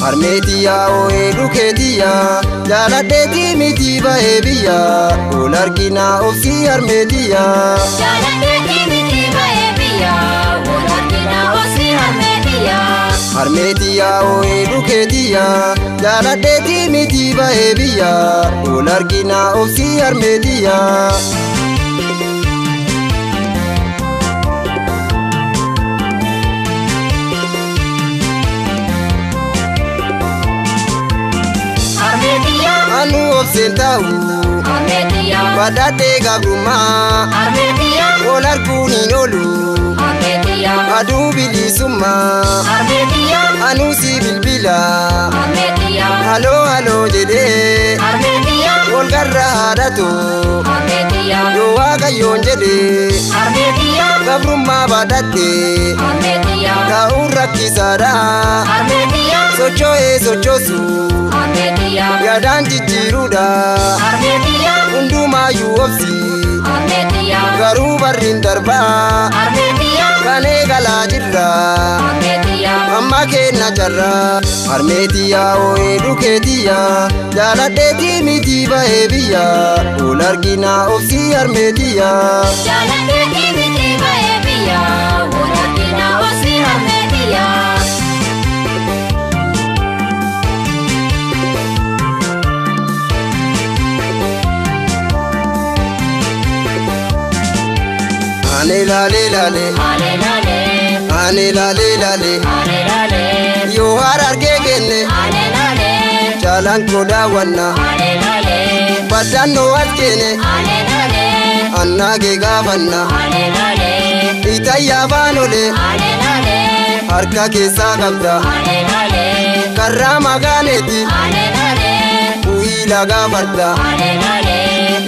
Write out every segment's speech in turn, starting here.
harmeetiya oo'ee dhukeetiya jaaladheeti miti ba'ee biyya ol argina obsii harmeetiya jaaladheeti miti ba'ee biyya ol argina obsii harmeetiya harmeetiya oo'ee dhukeetiya jaaladheeti miti ba'ee biyya ol argina obsii harmeetiya anu obsentau harmeetiya badate gabruma harmeetiya ol arguuni olu harmeetiya adu bilisumma harmeetiya anu si bilbila harmeetiya halo halo jedhe harmeetiya ol garra haadhatu harmeetiya yoo waaqayyoon jedhe harmeetiya gabrummaa badate harmeetiya ta'uun rakkisaadha harmeetiya socho'ee sochoosu harmeetiya yaadaan jijjiiruudha harmeetiya hundumaayyuu obsi harmeetiya garuu barriin darbaa harmeetiya kan eegalaa jirra harmeetiya amma kenna jarra harmeetiya oo'ee dhukeetiya jaaladheeti miti ba'ee biyya ol argina obsii harmeetiya jaaladheeti miti ba'ee biyya ol argina obsii harmeetiya ane lale lale ale lale ane lale lale ale lale yoo harargee kenne ale lale jaalan koo daawwanna ale lale baddannoo as keene ale lale annaagee gaafanna ale lale itayyaa baanole ale lale harka keessaa qabda ale lale karraa magaaneeti ale lale bu'iila gaafadda ale lale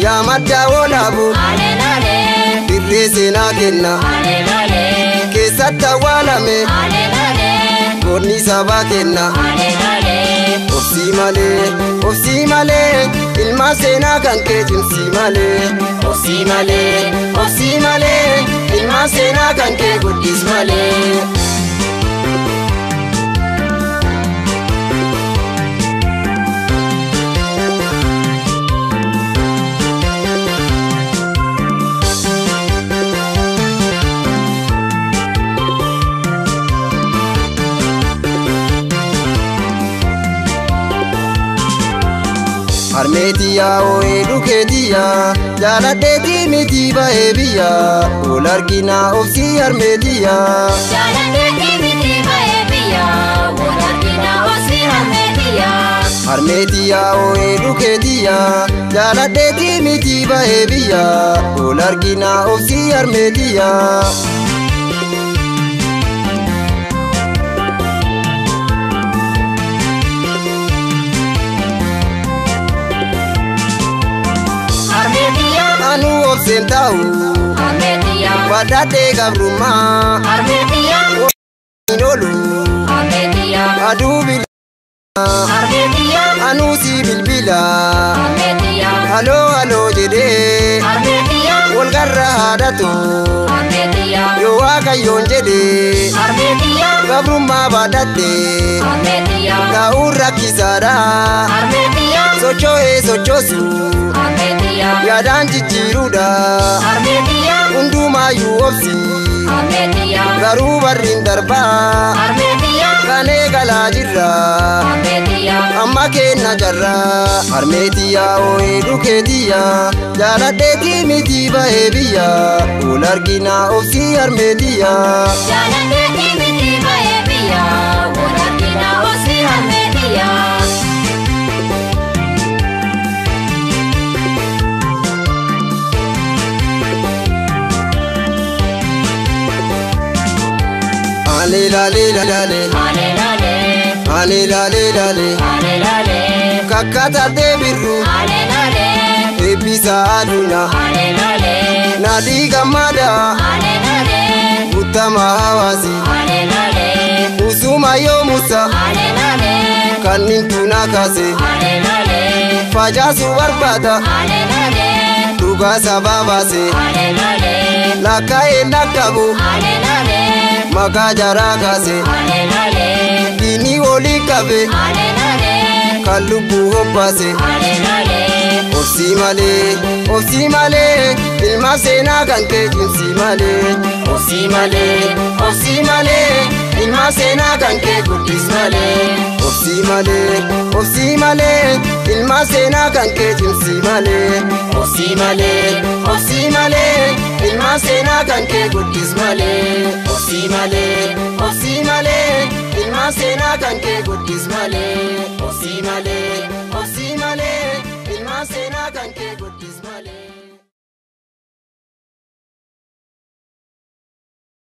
yaa maddaa oolaabu ale lale dirree seenaa kenna ale lale keessatti awwaalame ale lale goonni sabaa kenna ale lale obsii malee ilma seenaa kan kee cimsii malee obsii malee ilma seenaa kan kee guddis malee harmeetiya oo'ee dhukeetiya jaaladheeti miti ba'ee biyya ol argina obsii harmeetiya jaaladheeti miti ba'ee biyya ol argina obsii harmeetiya harmeetiya oo'ee dhukeetiya jaaladheeti miti ba'ee biyya ol argina obsii harmeetiya anu obsentau harmeetiya badate gabruma harmeetiya olu harmeetiya adu bilisumma harmeetiya anu si bilbila harmeetiya halo halo jedhe harmeetiya ol garra haadhatu harmeetiya yoo waaqayyoon jedhe harmeetiya gabrummaa badate harmeetiya ta'uun rakkisaadha harmeetiya socho'ee sochoosu harmeetiya yaadaan jijjiiruudha harmeetiya hundumaayyuu obsi harmeetiya garuu barriin darbaa harmeetiya kan eegalaa jirra harmeetiya amma kenna jarra harmeetiya oo'ee dhukeetiya jaaladheeti miti ba'ee biyya ol argina obsii harmeetiya jaaladheeti miti ba'ee biyya ol argina obsii harmeetiya ale lale lale ale lale ale lale lale ale lale kakkatatee birru ale lale eebbisa aduna ale lale nadii gammada ale lale utama hawaasi ale lale usuma yoomusa ale lale kannintu na kaase ale lale facaasu barbaada ale lale dhugaa sabaa baase ale lale lakkaa'ee nakkabu ale lale maqaa jaraa kaase ale lale diinii olii qabe kan lubbuu hobbaase obsii malee ilma seenaa kan kee cimsii malee obsii malee ilma seenaa kan kee guddis malee obsii malee ilma seenaa kan kee cimsii malee obsii malee ilma seenaa kan kee guddis malee obsii malee ilma seenaa kan kee guddis malee.